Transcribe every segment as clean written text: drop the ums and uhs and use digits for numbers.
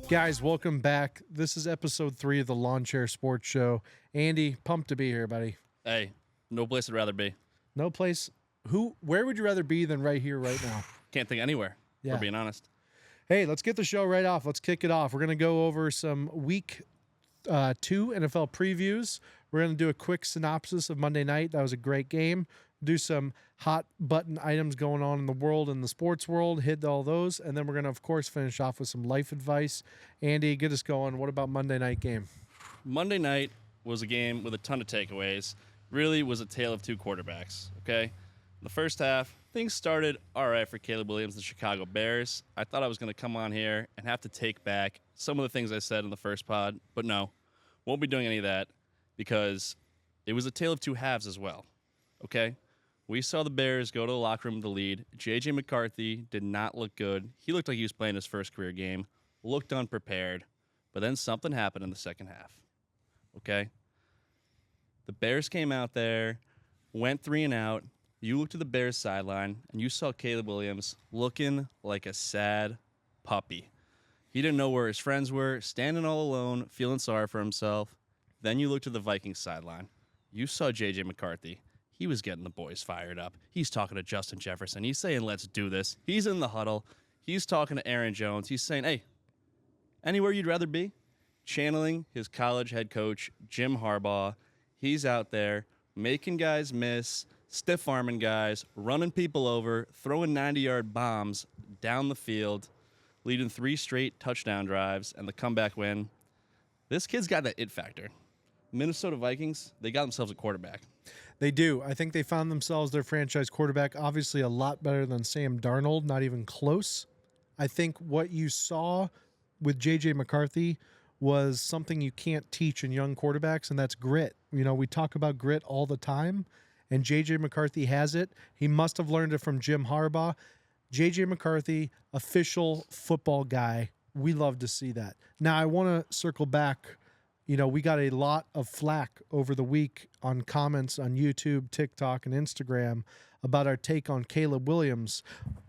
Guys, welcome back. This is episode 3 of the Lawn Chair Sports Show. Andy, pumped to be here, buddy. Hey, no place I'd rather be. No place. Where would you rather be than right here, right now? Can't think anywhere, Yeah. for being honest. Hey, let's get the show right off. Let's kick it off. We're going to go over some week 2 NFL previews. We're going to do a quick synopsis of Monday night. That was a great game. Do some hot button items going on in the world, in the sports world, hit all those. And then we're going to, of course, finish off with some life advice. Andy, get us going. What about Monday night game? Monday night was a game with a ton of takeaways. Really was a tale of two quarterbacks, okay? The first half, things started all right for Caleb Williams, the Chicago Bears. I thought I was going to come on here and have to take back some of the things I said in the first pod, but no, won't be doing any of that because it was a tale of two halves as well, okay? We saw the Bears go to the locker room with the lead. J.J. McCarthy did not look good. He looked like he was playing his first career game, looked unprepared, but then something happened in the second half, okay? The Bears came out there, went 3 and out. You looked to the Bears sideline, and you saw Caleb Williams looking like a sad puppy. He didn't know where his friends were, standing all alone, feeling sorry for himself. Then you looked to the Vikings sideline. You saw J.J. McCarthy. He was getting the boys fired up. He's talking to Justin Jefferson. He's saying, let's do this. He's in the huddle. He's talking to Aaron Jones. He's saying, hey, anywhere you'd rather be? Channeling his college head coach, Jim Harbaugh. He's out there making guys miss, stiff-arming guys, running people over, throwing 90-yard bombs down the field, leading 3 straight touchdown drives, and the comeback win. This kid's got that it factor. Minnesota Vikings, they got themselves a quarterback. They do. I think they found themselves their franchise quarterback, obviously a lot better than Sam Darnold, not even close. I think what you saw with J.J. McCarthy was something you can't teach in young quarterbacks, and that's grit. You know, we talk about grit all the time, and J.J. McCarthy has it. He must have learned it from Jim Harbaugh. J.J. McCarthy, official football guy. We love to see that. Now, I want to circle back. You know, we got a lot of flack over the week on comments on YouTube, TikTok, and Instagram about our take on Caleb Williams.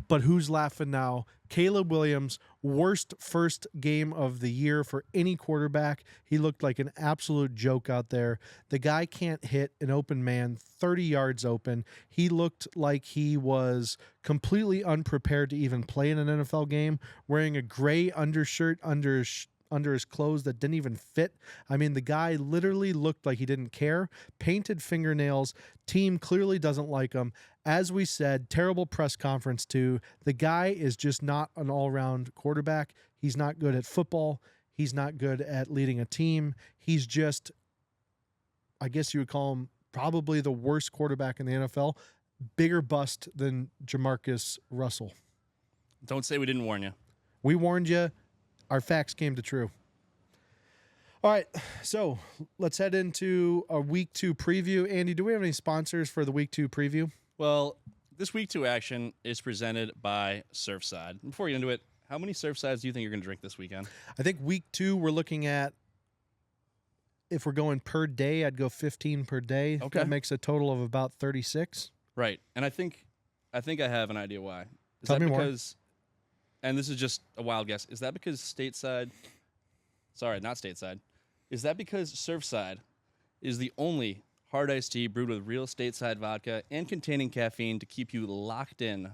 But who's laughing now? Caleb Williams, worst first game of the year for any quarterback. He looked like an absolute joke out there. The guy can't hit an open man 30 yards open. He looked like he was completely unprepared to even play in an NFL game, wearing a gray undershirt under his clothes that didn't even fit. I mean, the guy literally looked like he didn't care. Painted fingernails. Team clearly doesn't like him. As we said, terrible press conference too. The guy is just not an all-around quarterback. He's not good at football. He's not good at leading a team. He's just, I guess you would call him probably the worst quarterback in the NFL. Bigger bust than Jamarcus Russell. Don't say we didn't warn you. We warned you. Our facts came to true. All right, so let's head into a Week 2 preview. Andy, do we have any sponsors for the Week 2 preview? Well, this Week 2 action is presented by Surfside. Before we get into it, how many Surfsides do you think you're going to drink this weekend? I think Week 2 we're looking at, if we're going per day, I'd go 15 per day. Okay. That makes a total of about 36. Right, and I think I have an idea why. Is Tell that me more. because, and this is just a wild guess, is that because not stateside, is that because Surfside is the only hard iced tea brewed with real stateside vodka and containing caffeine to keep you locked in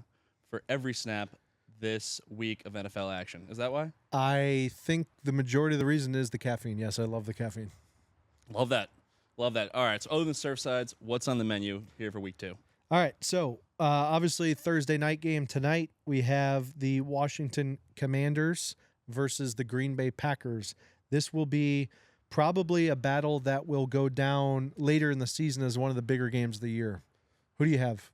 for every snap this week of NFL action? Is that why? I think the majority of the reason is the caffeine. Yes, I love the caffeine. Love that. All right, so other than Surfsides, what's on the menu here for Week 2? All right, so obviously Thursday night game tonight, we have the Washington Commanders versus the Green Bay Packers. This will be probably a battle that will go down later in the season as one of the bigger games of the year. Who do you have?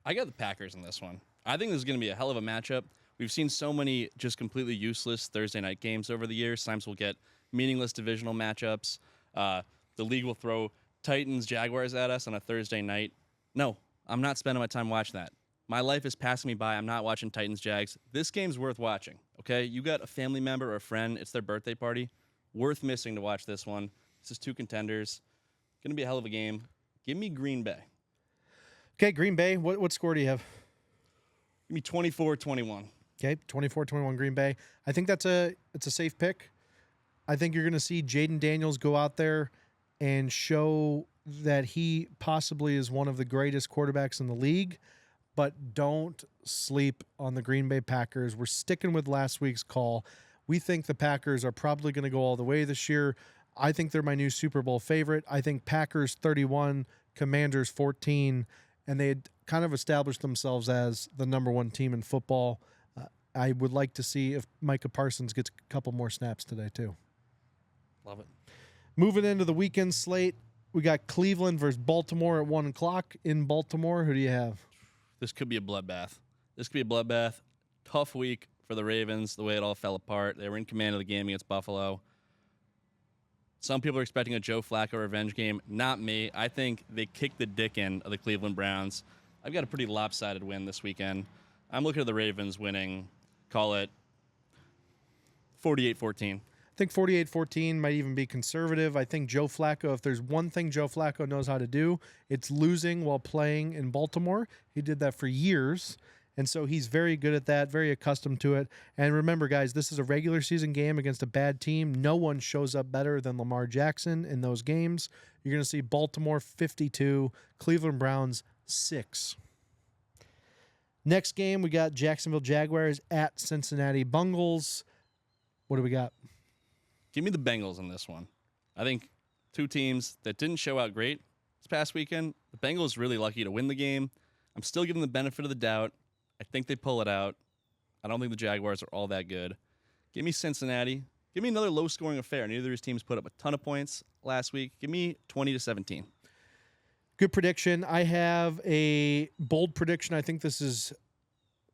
I got the Packers in this one. I think this is going to be a hell of a matchup. We've seen so many just completely useless Thursday night games over the years. Sometimes we'll get meaningless divisional matchups. The league will throw Titans-Jaguars at us on a Thursday night. No, I'm not spending my time watching that. My life is passing me by. I'm not watching Titans-Jags. This game's worth watching, okay? You got a family member or a friend. It's their birthday party. Worth missing to watch this one. This is 2 contenders. Going to be a hell of a game. Give me Green Bay. Okay, Green Bay. What score do you have? Give me 24-21. Okay, 24-21 Green Bay. I think it's a safe pick. I think you're going to see Jaden Daniels go out there and show that he possibly is one of the greatest quarterbacks in the league, but don't sleep on the Green Bay Packers. We're sticking with last week's call. We think the Packers are probably going to go all the way this year. I think they're my new Super Bowl favorite. I think Packers 31, Commanders 14, and they had kind of established themselves as the number one team in football. I would like to see if Micah Parsons gets a couple more snaps today too. Love it. Moving into the weekend slate, we got Cleveland versus Baltimore at 1 o'clock in Baltimore. Who do you have? This could be a bloodbath. Tough week for the Ravens, the way it all fell apart. They were in command of the game against Buffalo. Some people are expecting a Joe Flacco revenge game. Not me. I think they kicked the dick in of the Cleveland Browns. I've got a pretty lopsided win this weekend. I'm looking at the Ravens winning, call it 48-14. I think 48-14 might even be conservative. I think Joe Flacco, if there's one thing Joe Flacco knows how to do, it's losing while playing in Baltimore. He did that for years, and so he's very good at that, very accustomed to it. And remember, guys, this is a regular season game against a bad team. No one shows up better than Lamar Jackson in those games. You're going to see Baltimore 52, Cleveland Browns 6. Next game, we got Jacksonville Jaguars at Cincinnati Bengals. What do we got? Give me the Bengals in this one. I think two teams that didn't show out great this past weekend. The Bengals really lucky to win the game. I'm still giving them the benefit of the doubt. I think they pull it out. I don't think the Jaguars are all that good. Give me Cincinnati. Give me another low-scoring affair. Neither of these teams put up a ton of points last week. Give me 20-17. Good prediction. I have a bold prediction. I think this is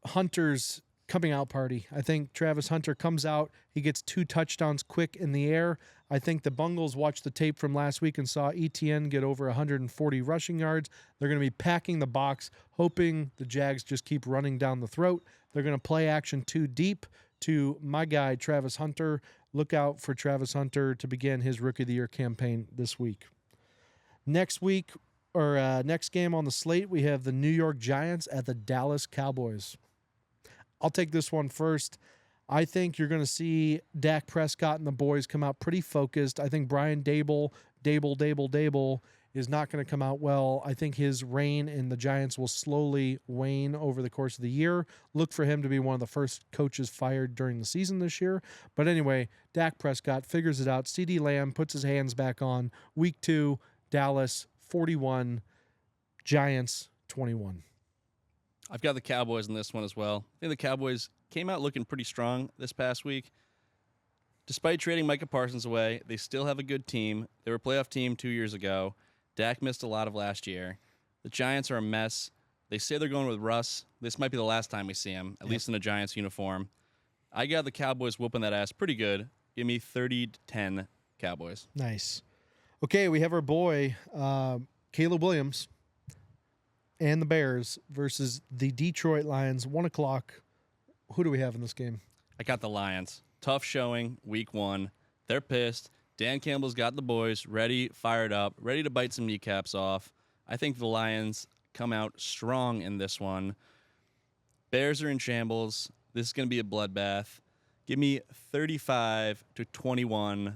Hunter's coming out party. I think Travis Hunter comes out. He gets 2 touchdowns quick in the air. I think the Bengals watched the tape from last week and saw ETN get over 140 rushing yards. They're going to be packing the box, hoping the Jags just keep running down the throat. They're going to play action 2 deep to my guy, Travis Hunter. Look out for Travis Hunter to begin his Rookie of the Year campaign this week. Next game on the slate, we have the New York Giants at the Dallas Cowboys. I'll take this one first. I think you're going to see Dak Prescott and the boys come out pretty focused. I think Brian Dable is not going to come out well. I think his reign in the Giants will slowly wane over the course of the year. Look for him to be one of the first coaches fired during the season this year. But anyway, Dak Prescott figures it out. CeeDee Lamb puts his hands back on. Week 2, Dallas 41, Giants 21. I've got the Cowboys in this one as well. I think the Cowboys came out looking pretty strong this past week. Despite trading Micah Parsons away, they still have a good team. They were a playoff team 2 years ago. Dak missed a lot of last year. The Giants are a mess. They say they're going with Russ. This might be the last time we see him, at least in a Giants uniform. I got the Cowboys whooping that ass pretty good. Give me 30-10 Cowboys. Nice. Okay, we have our boy, Caleb Williams, and the Bears versus the Detroit Lions, 1 o'clock. Who do we have in this game? I got the Lions. Tough showing, week 1. They're pissed. Dan Campbell's got the boys ready, fired up, ready to bite some kneecaps off. I think the Lions come out strong in this one. Bears are in shambles. This is going to be a bloodbath. Give me 35-21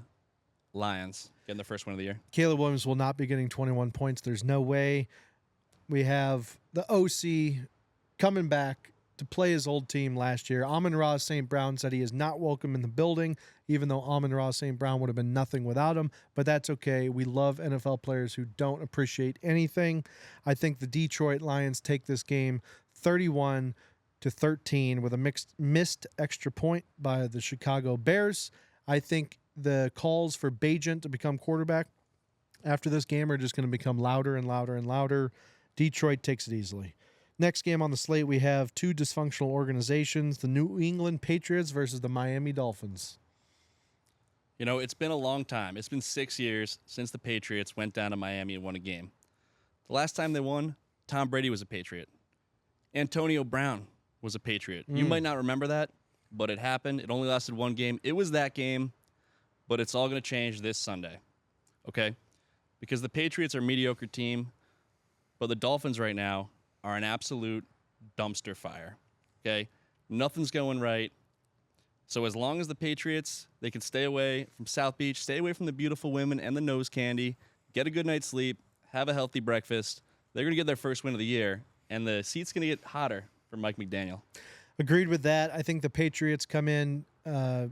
Lions getting the first one of the year. Caleb Williams will not be getting 21 points. There's no way. We have the OC coming back to play his old team last year. Amon-Ra St. Brown said he is not welcome in the building, even though Amon-Ra St. Brown would have been nothing without him. But that's okay. We love NFL players who don't appreciate anything. I think the Detroit Lions take this game 31-13 with a missed extra point by the Chicago Bears. I think the calls for Bajent to become quarterback after this game are just going to become louder and louder and louder. Detroit takes it easily. Next game on the slate, we have 2 dysfunctional organizations, the New England Patriots versus the Miami Dolphins. You know, it's been a long time. It's been 6 years since the Patriots went down to Miami and won a game. The last time they won, Tom Brady was a Patriot. Antonio Brown was a Patriot. You might not remember that, but it happened. It only lasted 1 game. It was that game, but it's all going to change this Sunday, okay? Because the Patriots are a mediocre team, but the Dolphins right now are an absolute dumpster fire, okay? Nothing's going right. So as long as the Patriots, they can stay away from South Beach, stay away from the beautiful women and the nose candy, get a good night's sleep, have a healthy breakfast, they're going to get their first win of the year, and the seat's going to get hotter for Mike McDaniel. Agreed with that. I think the Patriots come in. You're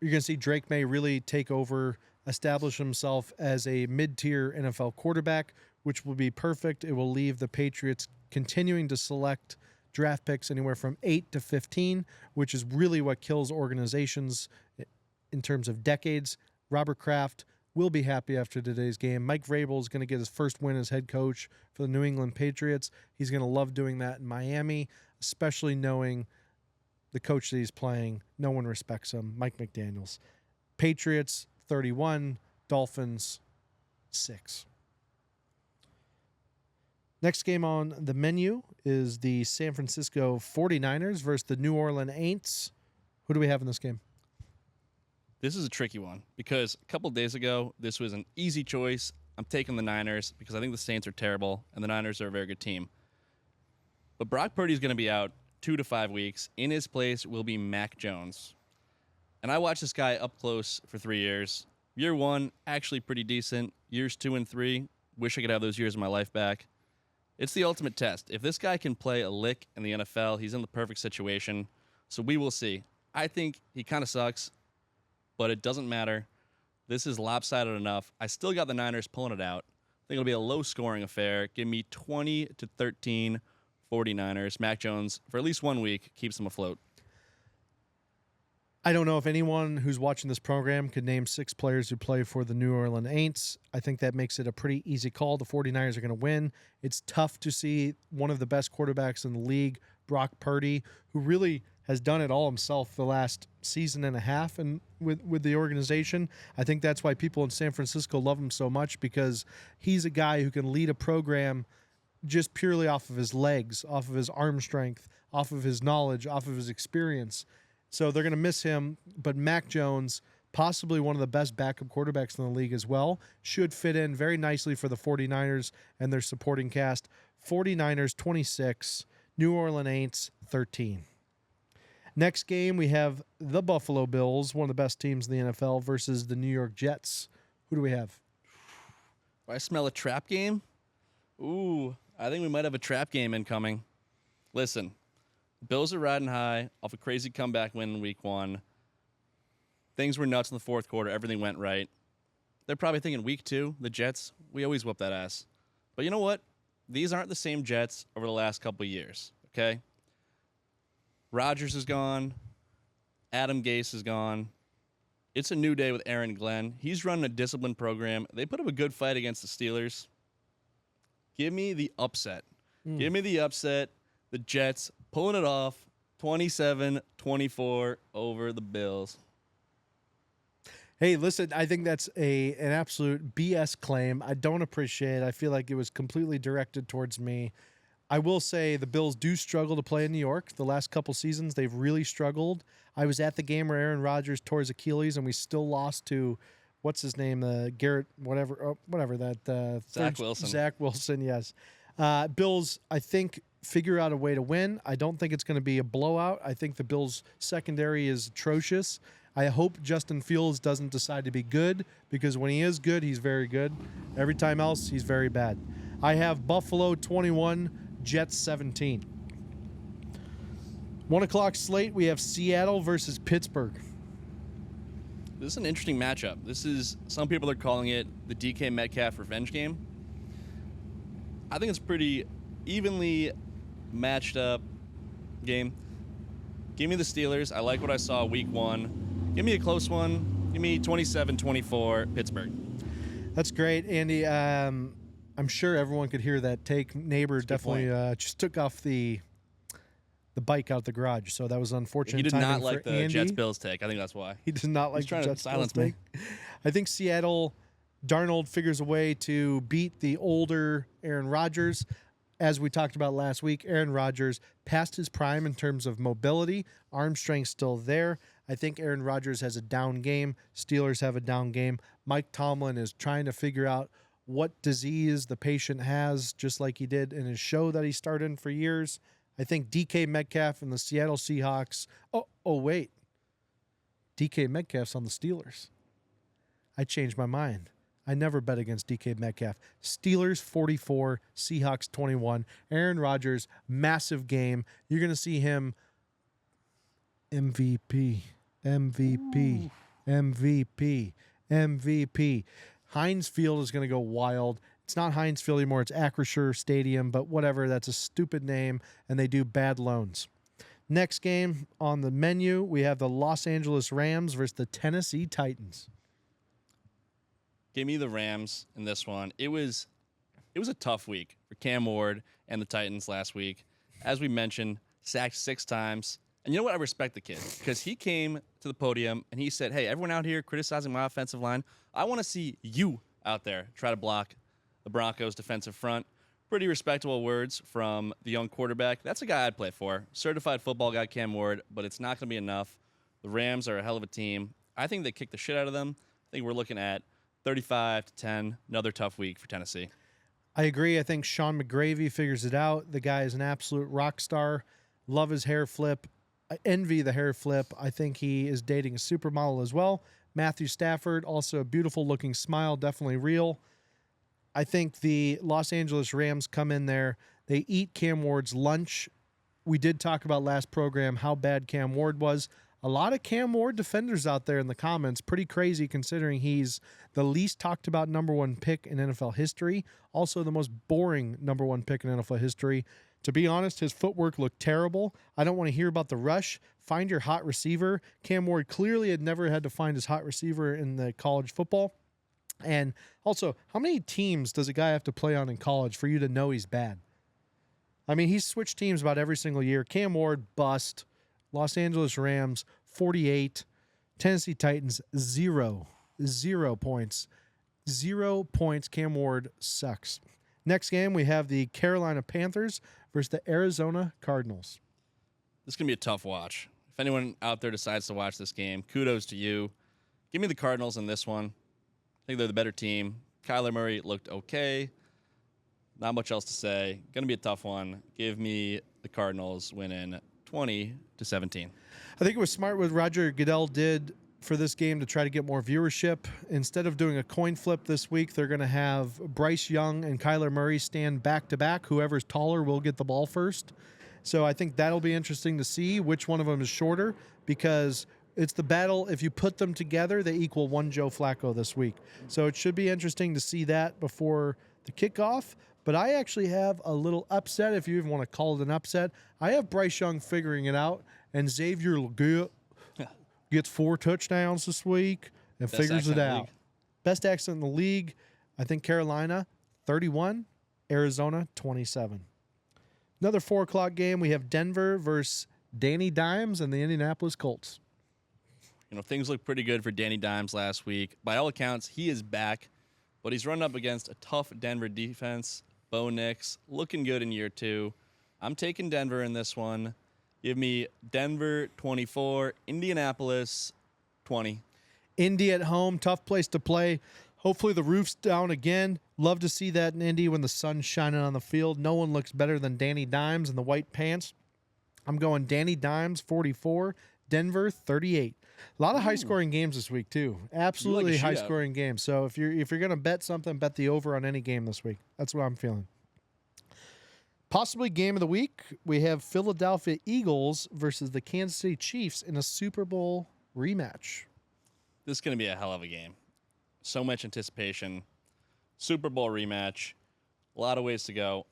going to see Drake May really take over, establish himself as a mid-tier NFL quarterback, which will be perfect. It will leave the Patriots continuing to select draft picks anywhere from 8 to 15, which is really what kills organizations in terms of decades. Robert Kraft will be happy after today's game. Mike Vrabel is going to get his first win as head coach for the New England Patriots. He's going to love doing that in Miami, especially knowing the coach that he's playing. No one respects him, Mike McDaniels. Patriots 31, Dolphins 6. Next game on the menu is the San Francisco 49ers versus the New Orleans Saints. Who do we have in this game? This is a tricky one because a couple days ago, this was an easy choice. I'm taking the Niners because I think the Saints are terrible and the Niners are a very good team. But Brock Purdy's going to be out 2 to 5 weeks. In his place will be Mac Jones. And I watched this guy up close for 3 years. Year 1, actually pretty decent. Years 2 and 3, wish I could have those years of my life back. It's the ultimate test. If this guy can play a lick in the NFL, he's in the perfect situation. So we will see. I think he kind of sucks, but it doesn't matter. This is lopsided enough. I still got the Niners pulling it out. I think it'll be a low-scoring affair. Give me 20 to 13 49ers. Mac Jones, for at least 1 week, keeps them afloat. I don't know if anyone who's watching this program could name 6 players who play for the New Orleans Saints. I think that makes it a pretty easy call. The 49ers are going to win. It's tough to see one of the best quarterbacks in the league, Brock Purdy, who really has done it all himself the last season and a half and with the organization. I think that's why people in San Francisco love him so much, because he's a guy who can lead a program just purely off of his legs, off of his arm strength, off of his knowledge, off of his experience. So they're going to miss him, but Mac Jones, possibly one of the best backup quarterbacks in the league as well, should fit in very nicely for the 49ers and their supporting cast. 49ers 26, New Orleans Saints 13. Next game, we have the Buffalo Bills, one of the best teams in the NFL, versus the New York Jets. Who do we have? Do I smell a trap game? Ooh, I think we might have a trap game incoming. Listen. Bills are riding high off a crazy comeback win in week 1. Things were nuts in the fourth quarter. Everything went right. They're probably thinking week 2, the Jets, we always whoop that ass. But you know what? These aren't the same Jets over the last couple of years, okay? Rodgers is gone. Adam Gase is gone. It's a new day with Aaron Glenn. He's running a disciplined program. They put up a good fight against the Steelers. Give me the upset. Give me the upset. The Jets pulling it off 27-24 over the Bills. Hey, listen, I think that's an absolute BS claim. I don't appreciate it. I feel like it was completely directed towards me. I will say the Bills do struggle to play in New York. The last couple seasons, they've really struggled. I was at the game where Aaron Rodgers tore his Achilles, and we still lost to, what's his name, Garrett, Zach Wilson. Zach Wilson, yes. Bills, I think, figure out a way to win. I don't think it's going to be a blowout. I think the Bills' secondary is atrocious. I hope Justin Fields doesn't decide to be good, because when he is good, he's very good. Every time else, he's very bad. I have Buffalo 21, Jets 17. 1 o'clock slate, we have Seattle versus Pittsburgh. This is an interesting matchup. Some people are calling it the DK Metcalf revenge game. I think it's pretty evenly matched up game. Give me the Steelers. I like what I saw week 1. Give me a close one. Give me 27-24 Pittsburgh. That's great, Andy. I'm sure everyone could hear that take. Neighbor definitely just took off the bike out the garage, so that was unfortunate. He did timing not like for the Andy. Jets-Bills take. I think that's why. He did not like He's trying the to Jets silence Bills me. take. I think Seattle, Darnold figures a way to beat the older Aaron Rodgers. As we talked about last week, Aaron Rodgers past his prime in terms of mobility. Arm strength still there. I think Aaron Rodgers has a down game. Steelers have a down game. Mike Tomlin is trying to figure out what disease the patient has, just like he did in his show that he starred in for years. I think DK Metcalf and the Seattle Seahawks. Oh, wait. DK Metcalf's on the Steelers. I changed my mind. I never bet against DK Metcalf. Steelers 44, Seahawks 21. Aaron Rodgers, massive game. You're going to see him MVP. Heinz Field is going to go wild. It's not Heinz Field anymore. It's Acrisure Stadium, but whatever. That's a stupid name, and they do bad loans. Next game on the menu, we have the Los Angeles Rams versus the Tennessee Titans. Give me the Rams in this one. It was a tough week for Cam Ward and the Titans last week. As we mentioned, sacked 6 times. And you know what? I respect the kid because he came to the podium and he said, hey, everyone out here criticizing my offensive line, I want to see you out there try to block the Broncos' defensive front. Pretty respectable words from the young quarterback. That's a guy I'd play for. Certified football guy Cam Ward, but it's not going to be enough. The Rams are a hell of a team. I think they kicked the shit out of them. I think we're looking at 35-10, another tough week for Tennessee. I agree. I think Sean McGravy figures it out. The guy is an absolute rock star. Love his hair flip. I envy the hair flip. I think he is dating a supermodel as well. Matthew Stafford, also a beautiful looking smile, definitely real. I think the Los Angeles Rams come in there. They eat Cam Ward's lunch. We did talk about last program how bad Cam Ward was. A lot of Cam Ward defenders out there in the comments. Pretty crazy considering he's the least talked about number 1 pick in NFL history. Also the most boring number 1 pick in NFL history. To be honest, his footwork looked terrible. I don't want to hear about the rush. Find your hot receiver. Cam Ward clearly had never had to find his hot receiver in the college football. And also, how many teams does a guy have to play on in college for you to know he's bad? I mean, he's switched teams about every single year. Cam Ward, bust. Los Angeles Rams, 48. Tennessee Titans, 0. 0 points. 0 points. Cam Ward sucks. Next game, we have the Carolina Panthers versus the Arizona Cardinals. This is going to be a tough watch. If anyone out there decides to watch this game, kudos to you. Give me the Cardinals in this one. I think they're the better team. Kyler Murray looked okay. Not much else to say. Going to be a tough one. Give me the Cardinals winning 20-17. I think it was smart what Roger Goodell did for this game to try to get more viewership. Instead of doing a coin flip this week, they're going to have Bryce Young and Kyler Murray stand back-to-back. Whoever's taller will get the ball first. So I think that'll be interesting to see which one of them is shorter because it's the battle. If you put them together, they equal one Joe Flacco this week. So it should be interesting to see that before the kickoff. But I actually have a little upset, if you even want to call it an upset. I have Bryce Young figuring it out, and Xavier Leggett gets 4 touchdowns this week and figures it out. Best accent in the league. I think Carolina, 31. Arizona, 27. Another 4 o'clock game. We have Denver versus Danny Dimes and the Indianapolis Colts. You know, things look pretty good for Danny Dimes last week. By all accounts, he is back, but he's run up against a tough Denver defense. Bo Nix looking good in year 2. I'm taking Denver in this one. Give me Denver 24, Indianapolis 20. Indy at home, tough place to play. Hopefully the roof's down again. Love to see that in Indy when the sun's shining on the field. No one looks better than Danny Dimes in the white pants. I'm going Danny Dimes 44, Denver 38. A lot of high-scoring games this week too. Absolutely high-scoring games. So if you're going to bet something, bet the over on any game this week. That's what I'm feeling. Possibly game of the week, we have Philadelphia Eagles versus the Kansas City Chiefs in a Super Bowl rematch. This is going to be a hell of a game. So much anticipation. Super Bowl rematch. A lot of ways to go.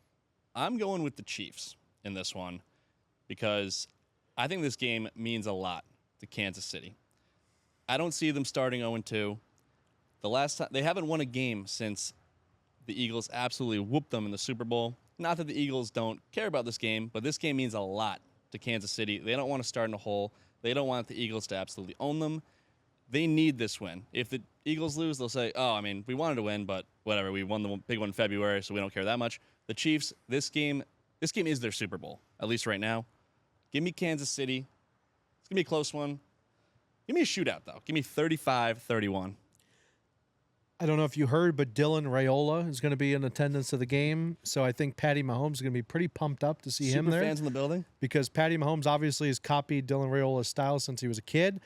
I'm going with the Chiefs in this one because I think this game means a lot to Kansas City. I don't see them starting 0-2. The last time they haven't won a game since the Eagles absolutely whooped them in the Super Bowl. Not that the Eagles don't care about this game, but this game means a lot to Kansas City. They don't want to start in a hole. They don't want the Eagles to absolutely own them. They need this win. If the Eagles lose, they'll say, oh, I mean, we wanted to win, but whatever. We won the big one in February, so we don't care that much. The Chiefs, this game is their Super Bowl, at least right now. Give me Kansas City. It's going to be a close one. Give me a shootout, though. Give me 35-31. I don't know if you heard, but Dylan Raiola is going to be in attendance of the game. So I think Patty Mahomes is going to be pretty pumped up to see him Super there. fans in the building. Because Patty Mahomes obviously has copied Dylan Raiola's style since he was a kid.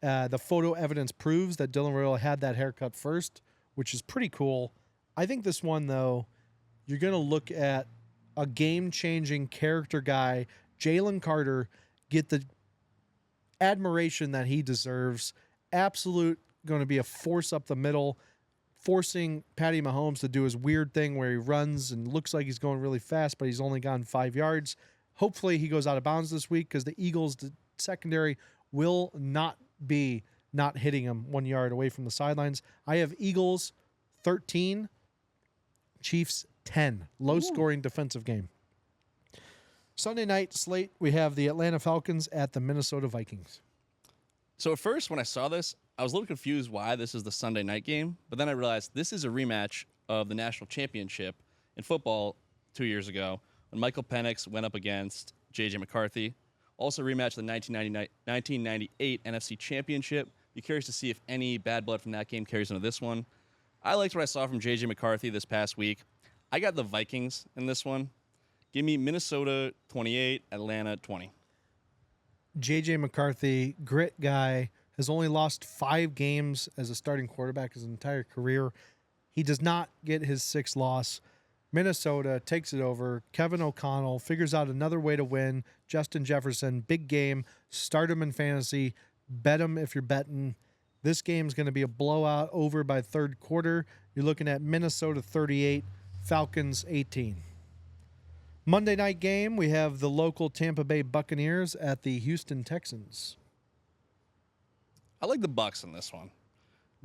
The photo evidence proves that Dylan Raiola had that haircut first, which is pretty cool. I think this one, though, you're going to look at a game-changing character guy, Jalen Carter, get the admiration that he deserves. Absolute going to be a force up the middle, forcing Patty Mahomes to do his weird thing where he runs and looks like he's going really fast, but he's only gone 5 yards. Hopefully he goes out of bounds this week because the Eagles' secondary will not be not hitting him 1 yard away from the sidelines. I have Eagles 13, Chiefs 10. Low-scoring defensive game. Sunday night slate, we have the Atlanta Falcons at the Minnesota Vikings. So at first, when I saw this, I was a little confused why this is the Sunday night game, but then I realized this is a rematch of the national championship in football 2 years ago when Michael Penix went up against J.J. McCarthy. Also rematch the 1998 NFC Championship. Be curious to see if any bad blood from that game carries into this one. I liked what I saw from J.J. McCarthy this past week. I got the Vikings in this one. Give me Minnesota 28, Atlanta 20. J.J. McCarthy, grit guy, has only lost 5 games as a starting quarterback his entire career. He does not get his 6th loss. Minnesota takes it over. Kevin O'Connell figures out another way to win. Justin Jefferson, big game. Start him in fantasy. Bet him if you're betting. This game is going to be a blowout over by third quarter. You're looking at Minnesota 38, Falcons 18. Monday night game, we have the local Tampa Bay Buccaneers at the Houston Texans. I like the Bucs in this one.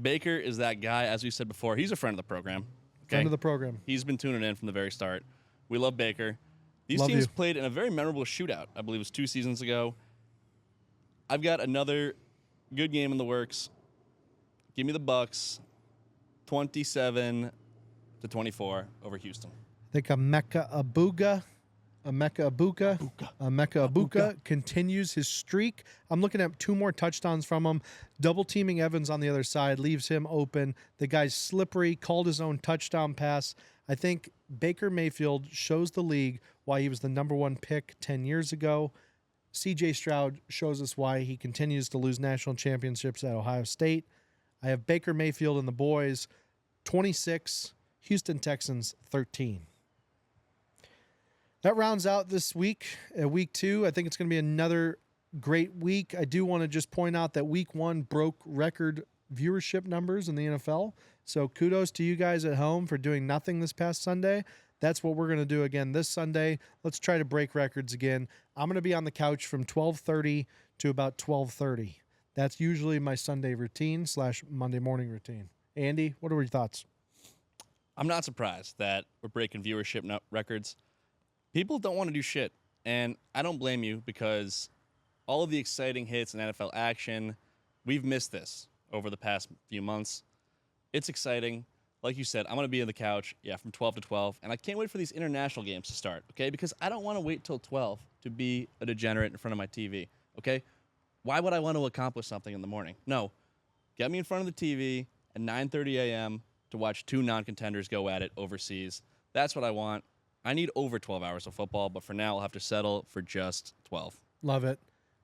Baker is that guy, as we said before. He's a friend of the program. Okay? Friend of the program. He's been tuning in from the very start. We love Baker. These Love teams you. played in a very memorable shootout. I believe it was 2 seasons ago. I've got another good game in the works. Give me the Bucs, 27-24 over Houston. I think Emeka Abuka continues his streak. I'm looking at 2 more touchdowns from him. Double teaming Evans on the other side leaves him open. The guy's slippery, called his own touchdown pass. I think Baker Mayfield shows the league why he was the number 1 pick 10 years ago. CJ Stroud shows us why he continues to lose national championships at Ohio State. I have Baker Mayfield and the boys 26, Houston Texans 13. That rounds out this week, week 2. I think it's going to be another great week. I do want to just point out that week 1 broke record viewership numbers in the NFL. So kudos to you guys at home for doing nothing this past Sunday. That's what we're going to do again this Sunday. Let's try to break records again. I'm going to be on the couch from 12:30 to about 12:30. That's usually my Sunday routine / Monday morning routine. Andy, what are your thoughts? I'm not surprised that we're breaking viewership records. People don't want to do shit, and I don't blame you because all of the exciting hits and NFL action, we've missed this over the past few months. It's exciting. Like you said, I'm going to be on the couch, from 12 to 12, and I can't wait for these international games to start, okay? Because I don't want to wait till 12 to be a degenerate in front of my TV, okay? Why would I want to accomplish something in the morning? No. Get me in front of the TV at 9:30 a.m. to watch 2 non-contenders go at it overseas. That's what I want. I need over 12 hours of football, but for now, I'll have to settle for just 12. Love it.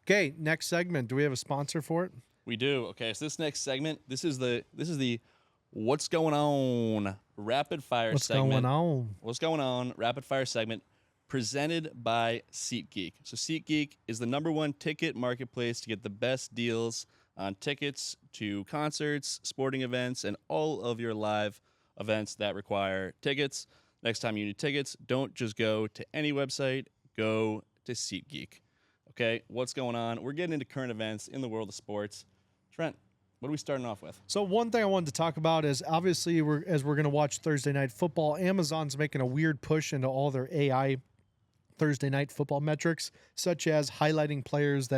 Okay, next segment. Do we have a sponsor for it? We do. Okay, so this next segment, this is the What's Going On rapid fire segment. What's going on? What's going on? Rapid fire segment presented by SeatGeek. So SeatGeek is the #1 ticket marketplace to get the best deals on tickets to concerts, sporting events, and all of your live events that require tickets. Next time you need tickets, don't just go to any website, go to SeatGeek. Okay, what's going on? We're getting into current events in the world of sports. Trent, what are we starting off with? So one thing I wanted to talk about is obviously as we're going to watch Thursday Night Football, Amazon's making a weird push into all their AI Thursday Night Football metrics, such as highlighting players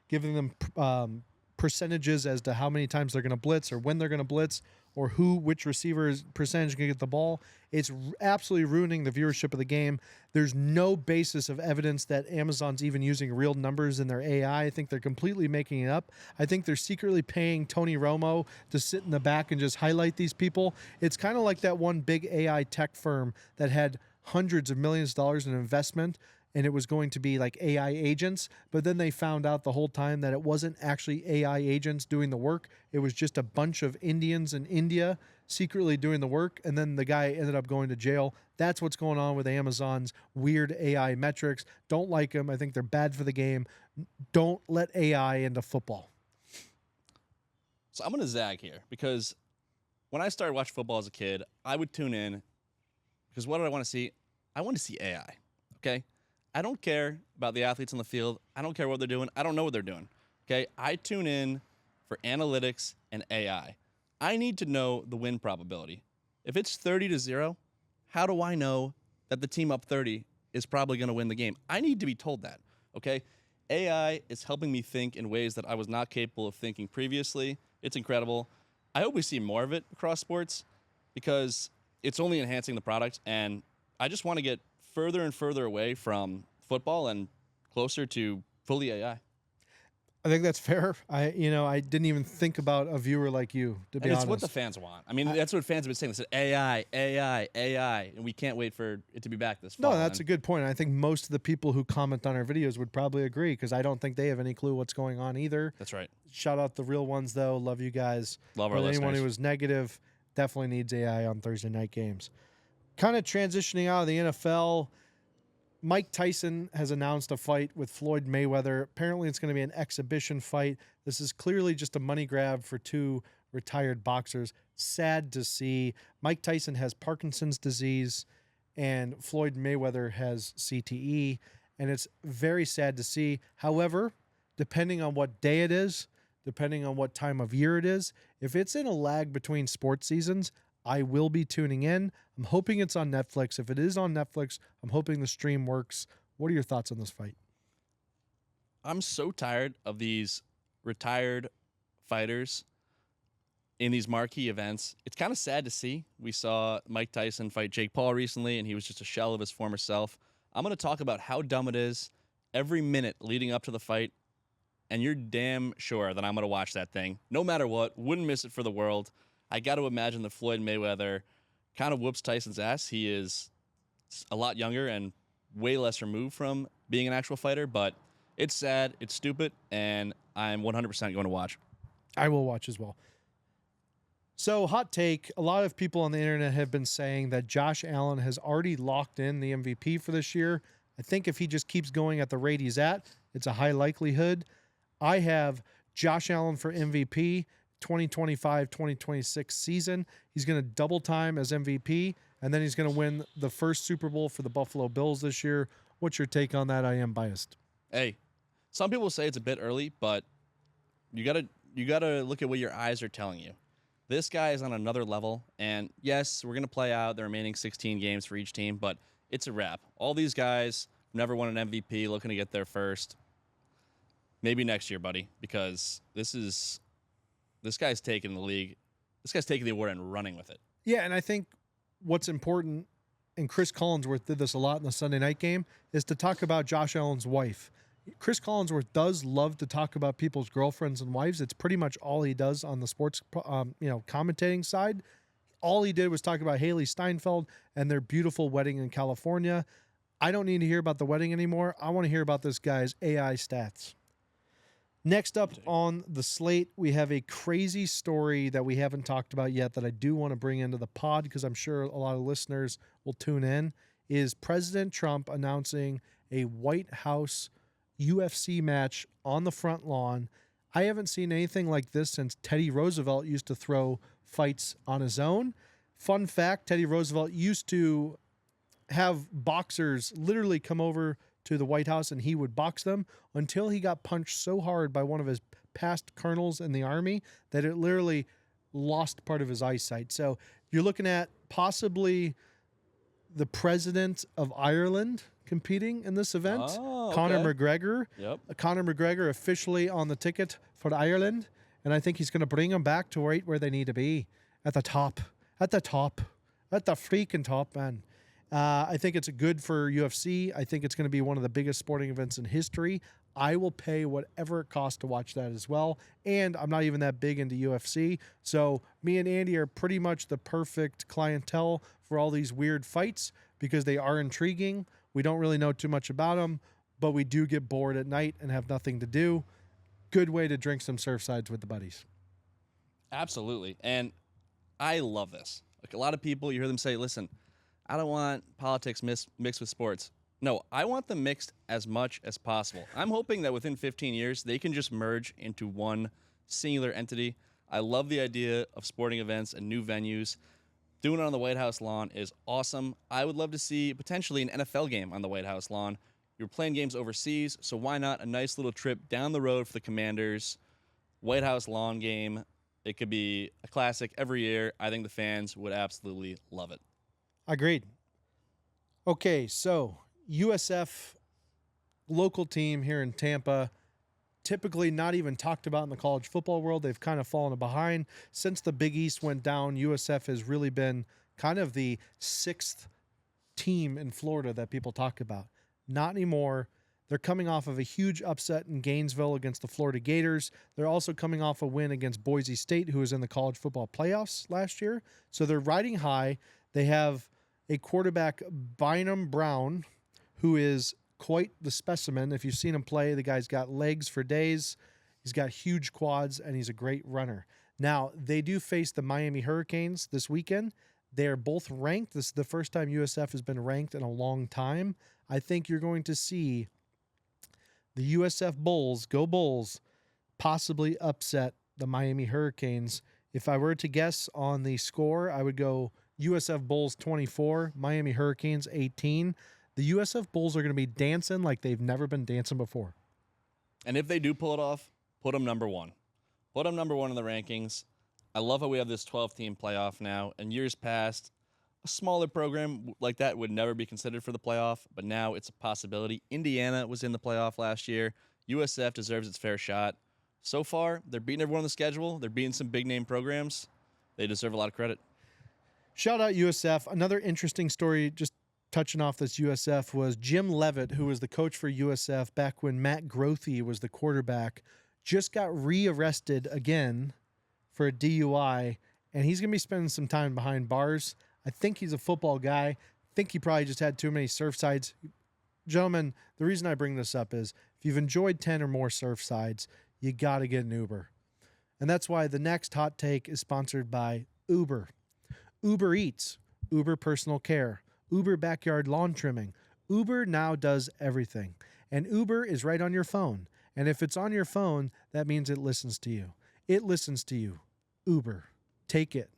giving them percentages as to how many times they're going to blitz or when they're going to blitz. or which receiver's percentage can get the ball. It's absolutely ruining the viewership of the game. There's no basis of evidence that Amazon's even using real numbers in their AI. I think they're completely making it up. I think they're secretly paying Tony Romo to sit in the back and just highlight these people. It's kind of like that one big AI tech firm that had hundreds of millions of dollars in investment, and it was going to be like AI agents, but then they found out the whole time that it wasn't actually AI agents doing the work. It was just a bunch of Indians in India secretly doing the work, and then the guy ended up going to jail. That's what's going on with Amazon's weird AI metrics. Don't like them. I think they're bad for the game. Don't let AI into football. So I'm going to zag here because when I started watching football as a kid, I would tune in because what did I want to see? I want to see AI, okay? I don't care about the athletes on the field. I don't care what they're doing. I don't know what they're doing, okay? I tune in for analytics and AI. I need to know the win probability. If it's 30-0, how do I know that the team up 30 is probably going to win the game? I need to be told that, okay? AI is helping me think in ways that I was not capable of thinking previously. It's incredible. I hope we see more of it across sports because it's only enhancing the product, and I just want to get further and further away from football and closer to fully AI. I think that's fair. I didn't even think about a viewer like you, to be And honest. it's what the fans want. I mean, that's what fans have been saying. They said AI, AI, AI, and we can't wait for it to be back this fall. No, that's a good point. I think most of the people who comment on our videos would probably agree because I don't think they have any clue what's going on either. That's right. Shout out the real ones, though. Love you guys. Love our But anyone listeners. who was negative definitely needs AI on Thursday night games. Kind of transitioning out of the NFL, Mike Tyson has announced a fight with Floyd Mayweather. Apparently, it's going to be an exhibition fight. This is clearly just a money grab for two retired boxers. Sad to see. Mike Tyson has Parkinson's disease, and Floyd Mayweather has CTE, and it's very sad to see. However, depending on what day it is, depending on what time of year it is, if it's in a lag between sports seasons, I will be tuning in. I'm hoping it's on Netflix. If it is on Netflix, I'm hoping the stream works. What are your thoughts on this fight? I'm so tired of these retired fighters in these marquee events. It's kind of sad to see. We saw Mike Tyson fight Jake Paul recently, and he was just a shell of his former self. I'm going to talk about how dumb it is every minute leading up to the fight, and you're damn sure that I'm going to watch that thing. No matter what, wouldn't miss it for the world. I got to imagine that Floyd Mayweather kind of whoops Tyson's ass. He is a lot younger and way less removed from being an actual fighter, but it's sad, it's stupid, and I'm 100% going to watch. I will watch as well. So, hot take. A lot of people on the internet have been saying that Josh Allen has already locked in the MVP for this year. I think if he just keeps going at the rate he's at, it's a high likelihood. I have Josh Allen for MVP 2025-2026 season. He's going to double time as MVP, and then he's going to win the first Super Bowl for the Buffalo Bills this year. What's your take on that? I am biased. Hey, some people say it's a bit early, but you gotta look at what your eyes are telling you. This guy is on another level, and yes, we're going to play out the remaining 16 games for each team, but it's a wrap. All these guys never won an MVP, looking to get there first. Maybe next year, buddy, because this guy's taking the league. This guy's taking the award and running with it. Yeah, and I think what's important, and Chris Collinsworth did this a lot in the Sunday night game, is to talk about Josh Allen's wife. Chris Collinsworth does love to talk about people's girlfriends and wives. It's pretty much all he does on the sports, commentating side. All he did was talk about Haley Steinfeld and their beautiful wedding in California. I don't need to hear about the wedding anymore. I want to hear about this guy's AI stats. Next up on the slate, we have a crazy story that we haven't talked about yet that I do want to bring into the pod because I'm sure a lot of listeners will tune in, is President Trump announcing a White House UFC match on the front lawn. I haven't seen anything like this since Teddy Roosevelt used to throw fights on his own. Fun fact, Teddy Roosevelt used to have boxers literally come over to the White House and he would box them until he got punched so hard by one of his past colonels in the army that it literally lost part of his eyesight. So you're looking at possibly the president of Ireland competing in this event. Oh, okay. Conor McGregor. Yep. Conor McGregor officially on the ticket for Ireland, and I think he's going to bring them back to right where they need to be. at the top, at the top, at the freaking top, man. I think it's good for UFC. I think it's going to be one of the biggest sporting events in history. I will pay whatever it costs to watch that as well. And I'm not even that big into UFC. So me and Andy are pretty much the perfect clientele for all these weird fights because they are intriguing. We don't really know too much about them, but we do get bored at night and have nothing to do. Good way to drink some Surfsides with the buddies. Absolutely. And I love this. Like a lot of people, you hear them say, listen, I don't want politics mixed with sports. No, I want them mixed as much as possible. I'm hoping that within 15 years, they can just merge into one singular entity. I love the idea of sporting events and new venues. Doing it on the White House lawn is awesome. I would love to see potentially an NFL game on the White House lawn. You're playing games overseas, so why not a nice little trip down the road for the Commanders, White House lawn game. It could be a classic every year. I think the fans would absolutely love it. Agreed. Okay, so USF local team here in Tampa, typically not even talked about in the college football world. They've kind of fallen behind. Since the Big East went down, USF has really been kind of the sixth team in Florida that people talk about. Not anymore. They're coming off of a huge upset in Gainesville against the Florida Gators. They're also coming off a win against Boise State, who was in the college football playoffs last year. So they're riding high. They have a quarterback, Bynum Brown, who is quite the specimen. If you've seen him play, the guy's got legs for days. He's got huge quads, and he's a great runner. Now, they do face the Miami Hurricanes this weekend. They're both ranked. This is the first time USF has been ranked in a long time. I think you're going to see the USF Bulls, go Bulls, possibly upset the Miami Hurricanes. If I were to guess on the score, I would go USF Bulls 24, Miami Hurricanes 18. The USF Bulls are going to be dancing like they've never been dancing before. And if they do pull it off, put them number one. Put them number one in the rankings. I love how we have this 12-team playoff now. In years past, a smaller program like that would never be considered for the playoff, but now it's a possibility. Indiana was in the playoff last year. USF deserves its fair shot. So far, they're beating everyone on the schedule. They're beating some big-name programs. They deserve a lot of credit. Shout out USF. Another interesting story, just touching off this USF, was Jim Leavitt, who was the coach for USF back when Matt Grothe was the quarterback, just got rearrested again for a DUI, and he's going to be spending some time behind bars. I think he's a football guy. I think he probably just had too many Surfsides. Gentlemen, the reason I bring this up is if you've enjoyed 10 or more Surfsides, you got to get an Uber. And that's why the next hot take is sponsored by Uber. Uber Eats, Uber Personal Care, Uber Backyard Lawn Trimming. Uber now does everything. And Uber is right on your phone. And if it's on your phone, that means it listens to you. It listens to you. Uber. Take it.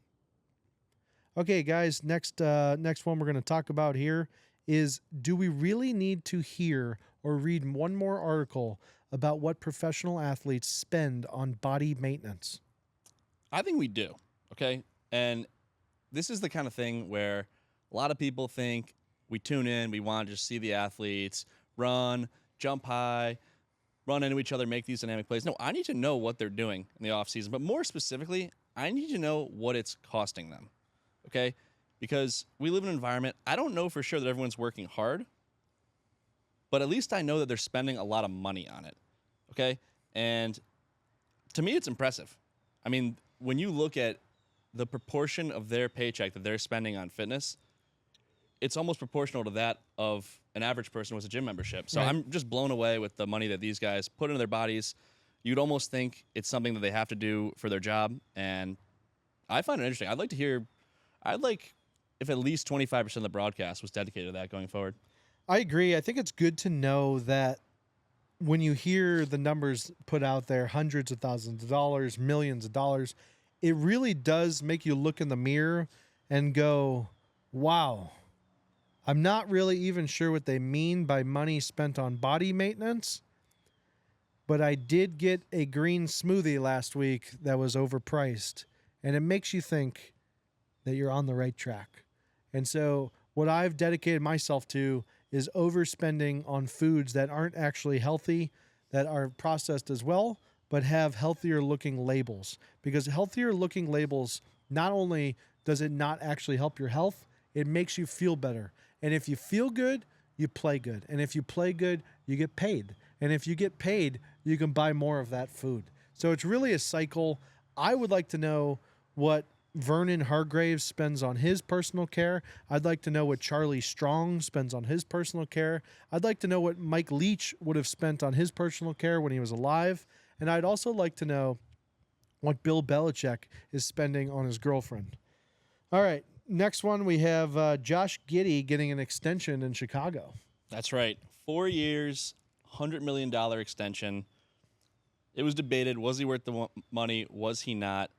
Okay, guys, next one we're going to talk about here is, do we really need to hear or read one more article about what professional athletes spend on body maintenance? I think we do, okay? And this is the kind of thing where a lot of people think we tune in, we want to just see the athletes run, jump high, run into each other, make these dynamic plays. No, I need to know what they're doing in the offseason, but more specifically, I need to know what it's costing them. Okay, because we live in an environment, I don't know for sure that everyone's working hard, but at least I know that they're spending a lot of money on it. Okay, and to me, it's impressive. I mean, when you look at the proportion of their paycheck that they're spending on fitness, it's almost proportional to that of an average person with a gym membership. So right. I'm just blown away with the money that these guys put into their bodies. You'd almost think it's something that they have to do for their job, and I find it interesting. I'd like if at least 25% of the broadcast was dedicated to that going forward. I agree. I think it's good to know that when you hear the numbers put out there, hundreds of thousands of dollars, millions of dollars, it really does make you look in the mirror and go, wow, I'm not really even sure what they mean by money spent on body maintenance, but I did get a green smoothie last week that was overpriced, and it makes you think that you're on the right track. And so what I've dedicated myself to is overspending on foods that aren't actually healthy, that are processed as well, but have healthier looking labels. Because healthier looking labels not only does it not actually help your health, it makes you feel better. And if you feel good, you play good. And if you play good, you get paid. And if you get paid, you can buy more of that food. So it's really a cycle. I would like to know what Vernon Hargraves spends on his personal care. I'd like to know what Charlie Strong spends on his personal care. I'd like to know what Mike Leach would have spent on his personal care when he was alive. And I'd also like to know what Bill Belichick is spending on his girlfriend. All right, next one we have Josh Giddey getting an extension in Chicago. That's right. 4 years, $100 million extension. It was debated, was he worth the money? Was he not?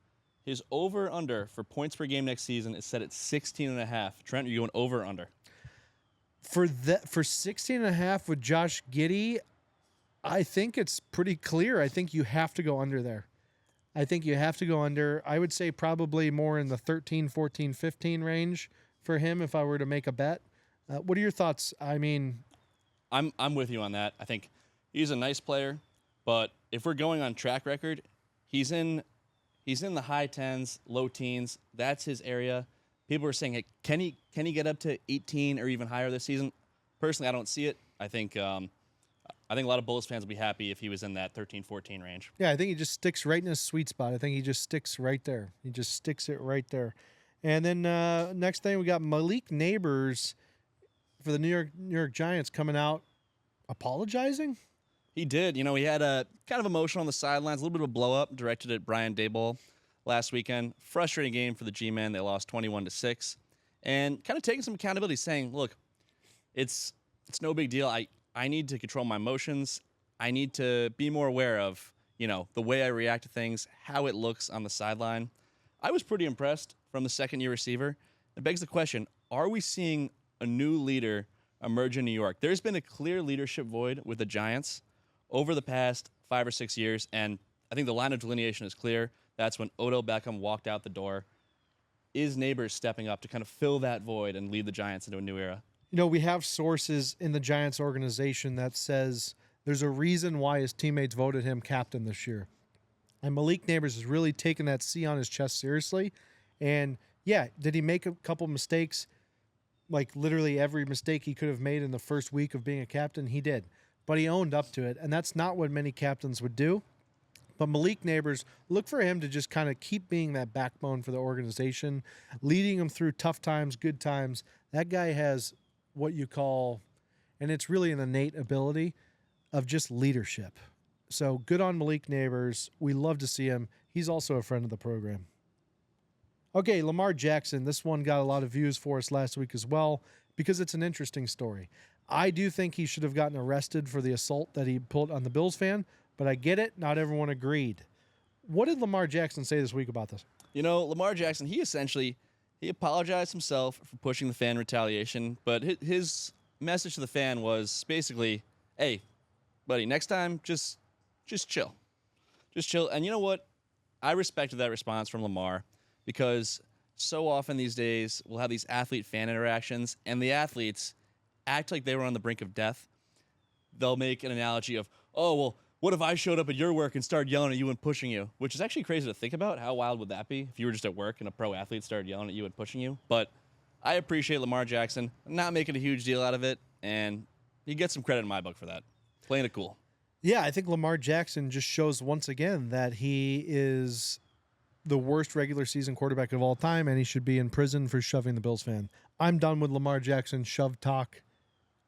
His over-under for points per game next season is set at 16.5. Trent, are you going over or under? For 16.5 with Josh Giddey, I think it's pretty clear. I think you have to go under there. I think you have to go under. I would say probably more in the 13, 14, 15 range for him if I were to make a bet. What are your thoughts? I mean, I'm with you on that. I think he's a nice player, but if we're going on track record, he's in the high 10s, low teens. That's his area. People are saying, hey, can he get up to 18 or even higher this season? Personally, I don't see it. I think a lot of Bulls fans would be happy if he was in that 13, 14 range. Yeah, I think he just sticks right in his sweet spot. I think he just sticks right there. He just sticks it right there. And then next thing, we got Malik Neighbors for the New York Giants coming out apologizing. He did. He had a kind of emotional on the sidelines, a little bit of a blow up directed at Brian Daboll last weekend. Frustrating game for the G-men. They lost 21-6, and kind of taking some accountability, saying, "Look, it's no big deal. I need to control my emotions. I need to be more aware of the way I react to things, how it looks on the sideline." I was pretty impressed from the second-year receiver. It begs the question: are we seeing a new leader emerge in New York? There's been a clear leadership void with the Giants over the past 5 or 6 years, and I think the line of delineation is clear. That's when Odell Beckham walked out the door. Is Neighbors stepping up to kind of fill that void and lead the Giants into a new era? We have sources in the Giants organization that says there's a reason why his teammates voted him captain this year. And Malik Neighbors has really taken that C on his chest seriously. And yeah, did he make a couple mistakes? Like literally every mistake he could have made in the first week of being a captain, he did. But he owned up to it, and that's not what many captains would do. But Malik Neighbors, look for him to just kind of keep being that backbone for the organization, leading them through tough times, good times. That guy has what you call, and it's really an innate ability of just leadership. So good on Malik Neighbors. We love to see him. He's also a friend of the program. Okay, Lamar Jackson. This one got a lot of views for us last week as well because it's an interesting story. I do think he should have gotten arrested for the assault that he pulled on the Bills fan, but I get it. Not everyone agreed. What did Lamar Jackson say this week about this? Lamar Jackson, he apologized himself for pushing the fan retaliation, but his message to the fan was basically, hey, buddy, next time, just chill. Just chill. And you know what? I respected that response from Lamar because so often these days we'll have these athlete-fan interactions, and the athletes act like they were on the brink of death. They'll make an analogy of, oh, well, what if I showed up at your work and started yelling at you and pushing you? Which is actually crazy to think about. How wild would that be if you were just at work and a pro athlete started yelling at you and pushing you? But I appreciate Lamar Jackson not making a huge deal out of it, and he gets some credit in my book for that. Playing it cool. Yeah, I think Lamar Jackson just shows once again that he is the worst regular season quarterback of all time, and he should be in prison for shoving the Bills fan. I'm done with Lamar Jackson shove talk.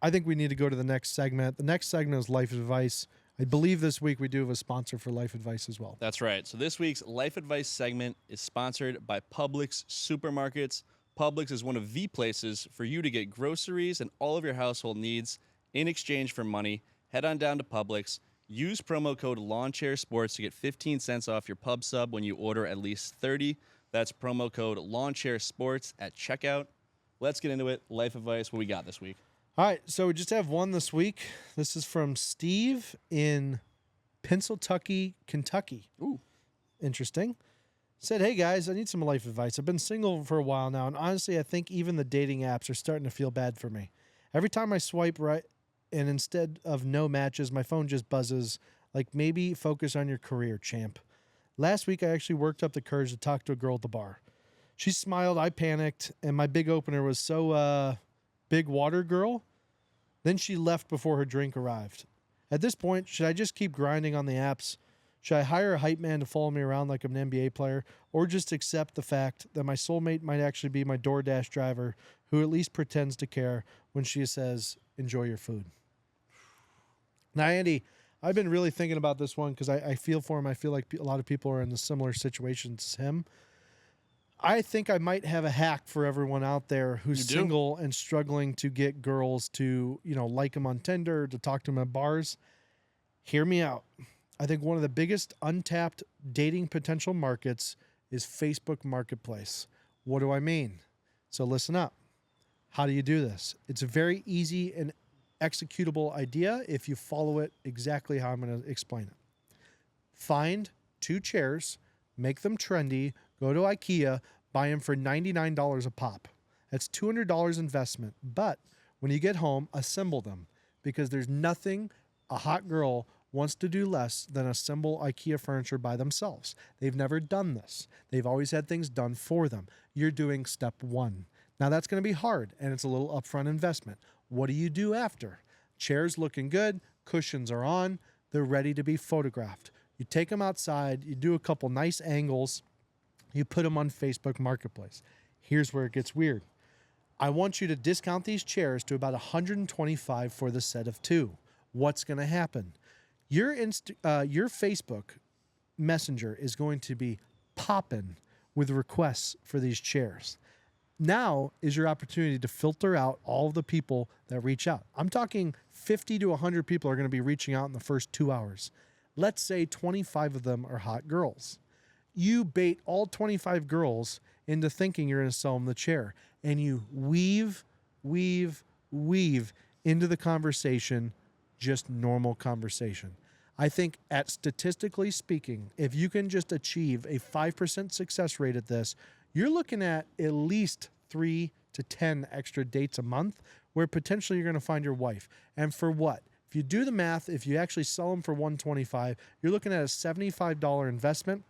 I think we need to go to the next segment. The next segment is Life Advice. I believe this week we do have a sponsor for Life Advice as well. That's right. So this week's Life Advice segment is sponsored by Publix Supermarkets. Publix is one of the places for you to get groceries and all of your household needs in exchange for money. Head on down to Publix. Use promo code LawnChairSports to get 15 cents off your pub sub when you order at least 30. That's promo code LawnChairSports at checkout. Let's get into it. Life Advice, what we got this week? All right, so we just have one this week. This is from Steve in Pennsylvania, Kentucky. Ooh. Interesting. Said, hey guys, I need some life advice. I've been single for a while now, and honestly, I think even the dating apps are starting to feel bad for me. Every time I swipe right, and instead of no matches, my phone just buzzes, like maybe focus on your career, champ. Last week, I actually worked up the courage to talk to a girl at the bar. She smiled. I panicked, and my big opener was so big water girl. Then she left before her drink arrived. At this point, should I just keep grinding on the apps? Should I hire a hype man to follow me around like I'm an NBA player, or just accept the fact that my soulmate might actually be my DoorDash driver who at least pretends to care when she says, enjoy your food? Now, Andy, I've been really thinking about this one because I feel for him. I feel like a lot of people are in the similar situations as him. I think I might have a hack for everyone out there who's single and struggling to get girls to, like them on Tinder, to talk to them at bars. Hear me out. I think one of the biggest untapped dating potential markets is Facebook Marketplace. What do I mean? So listen up. How do you do this? It's a very easy and executable idea if you follow it exactly how I'm going to explain it. Find 2 chairs, make them trendy, go to IKEA, buy them for $99 a pop. That's $200 investment. But when you get home, assemble them, because there's nothing a hot girl wants to do less than assemble IKEA furniture by themselves. They've never done this. They've always had things done for them. You're doing step 1. Now that's going to be hard, and it's a little upfront investment. What do you do after? Chairs looking good, cushions are on, they're ready to be photographed. You take them outside, you do a couple nice angles, you put them on Facebook Marketplace. Here's where it gets weird. I want you to discount these chairs to about $125 for the set of 2. What's going to happen? Your Facebook Messenger is going to be popping with requests for these chairs. Now is your opportunity to filter out all of the people that reach out. I'm talking 50 to 100 people are going to be reaching out in the first 2 hours. Let's say 25 of them are hot girls. You bait all 25 girls into thinking you're going to sell them the chair, and you weave into the conversation, just normal conversation. I think statistically speaking, if you can just achieve a 5% success rate at this, you're looking at least 3 to 10 extra dates a month where potentially you're going to find your wife. And for what? If you do the math, if you actually sell them for $125, you're looking at a $75 investment.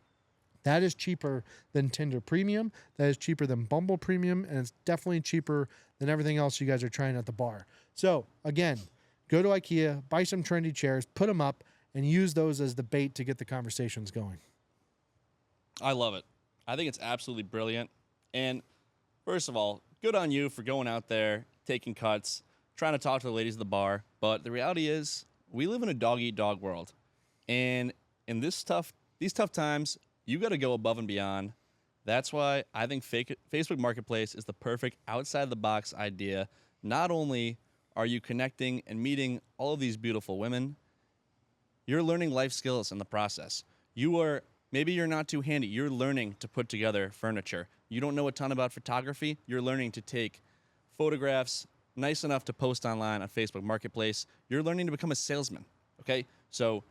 That is cheaper than Tinder Premium. That is cheaper than Bumble Premium. And it's definitely cheaper than everything else you guys are trying at the bar. So again, go to IKEA, buy some trendy chairs, put them up, and use those as the bait to get the conversations going. I love it. I think it's absolutely brilliant. And first of all, good on you for going out there, taking cuts, trying to talk to the ladies at the bar. But the reality is, we live in a dog-eat-dog world. And in these tough times, you got to go above and beyond. That's why I think Facebook Marketplace is the perfect outside-the-box idea. Not only are you connecting and meeting all of these beautiful women, you're learning life skills in the process. Maybe you're not too handy. You're learning to put together furniture. You don't know a ton about photography. You're learning to take photographs nice enough to post online on Facebook Marketplace. You're learning to become a salesman, okay? So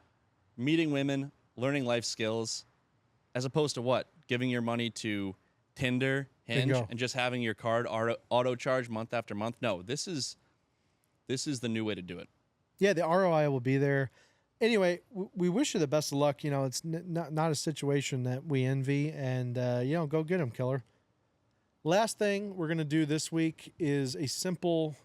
meeting women, learning life skills, as opposed to what? Giving your money to Tinder, Hinge, and just having your card auto-charge month after month. No, this is the new way to do it. Yeah, the ROI will be there. Anyway, we wish you the best of luck. It's not a situation that we envy, and go get them, killer. Last thing we're going to do this week is a simple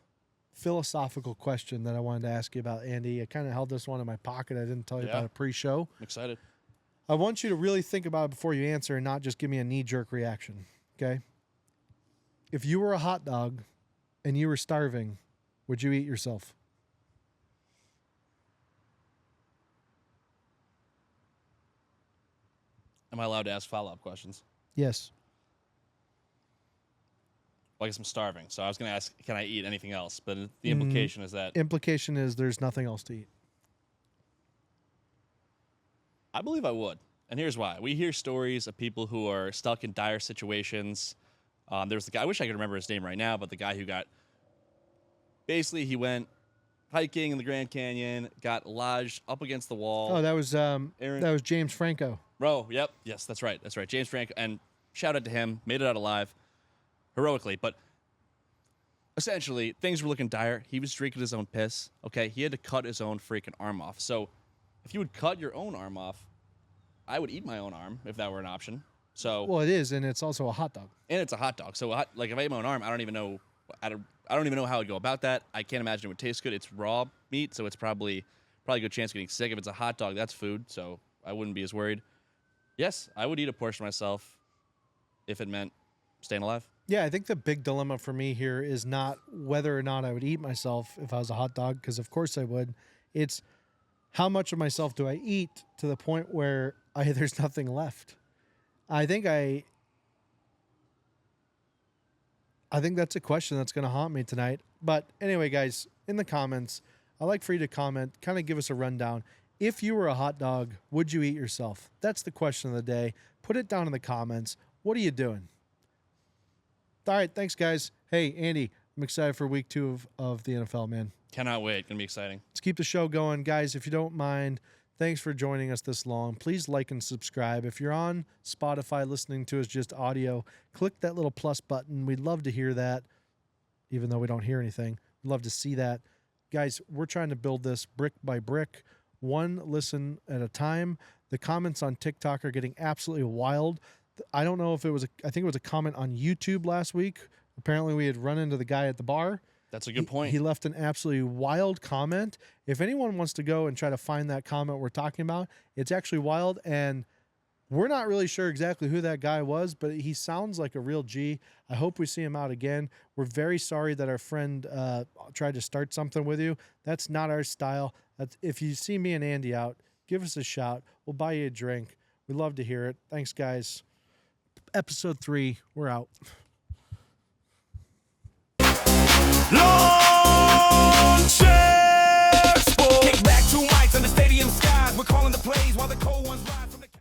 philosophical question that I wanted to ask you about, Andy. I kind of held this one in my pocket. I didn't tell you about it pre-show. I'm excited. I want you to really think about it before you answer and not just give me a knee-jerk reaction, okay? If you were a hot dog and you were starving, would you eat yourself? Am I allowed to ask follow-up questions? Yes. Well, I guess I'm starving, so I was going to ask, can I eat anything else? But the implication is that... Implication is there's nothing else to eat. I believe I would, and here's why. We hear stories of people who are stuck in dire situations. There's the guy, I wish I could remember his name right now, but the guy who got... Basically, he went hiking in the Grand Canyon, got lodged up against the wall. Oh, that was James Franco. Bro, yep. Yes, that's right. That's right. James Franco. And shout out to him. Made it out alive. Heroically. But essentially, things were looking dire. He was drinking his own piss. Okay? He had to cut his own freaking arm off. So if you would cut your own arm off, I would eat my own arm if that were an option. So Well, it is, and it's also a hot dog. and it's a hot dog. So like if I ate my own arm, I don't even know. I don't even know how I'd go about that. I can't imagine it would taste good. It's raw meat, so it's probably a good chance of getting sick. If it's a hot dog, that's food, so I wouldn't be as worried. Yes, I would eat a portion myself if it meant staying alive. Yeah, I think the big dilemma for me here is not whether or not I would eat myself if I was a hot dog, because of course I would. It's how much of myself do I eat to the point where there's nothing left. I think that's a question that's going to haunt me tonight. But anyway, guys, in the comments, I'd like for you to comment, kind of give us a rundown. If you were a hot dog, would you eat yourself? That's the question of the day. Put it down in the comments. What are you doing? All right, thanks, guys. Hey, Andy, I'm excited for week 2 of the NFL, man. Cannot wait. Gonna be exciting. Let's keep the show going. Guys, if you don't mind, thanks for joining us this long. Please like and subscribe. If you're on Spotify listening to us just audio, click that little plus button. We'd love to hear that, even though we don't hear anything. We'd love to see that. Guys, we're trying to build this brick by brick, one listen at a time. The comments on TikTok are getting absolutely wild. I don't know if it was I think it was a comment on YouTube last week. Apparently we had run into the guy at the bar. That's a good point. He left an absolutely wild comment. If anyone wants to go and try to find that comment we're talking about, it's actually wild, and we're not really sure exactly who that guy was, but he sounds like a real G. I hope we see him out again. We're very sorry that our friend tried to start something with you. That's not our style. If you see me and Andy out, give us a shout. We'll buy you a drink. We'd love to hear it. Thanks, guys. Episode 3, we're out.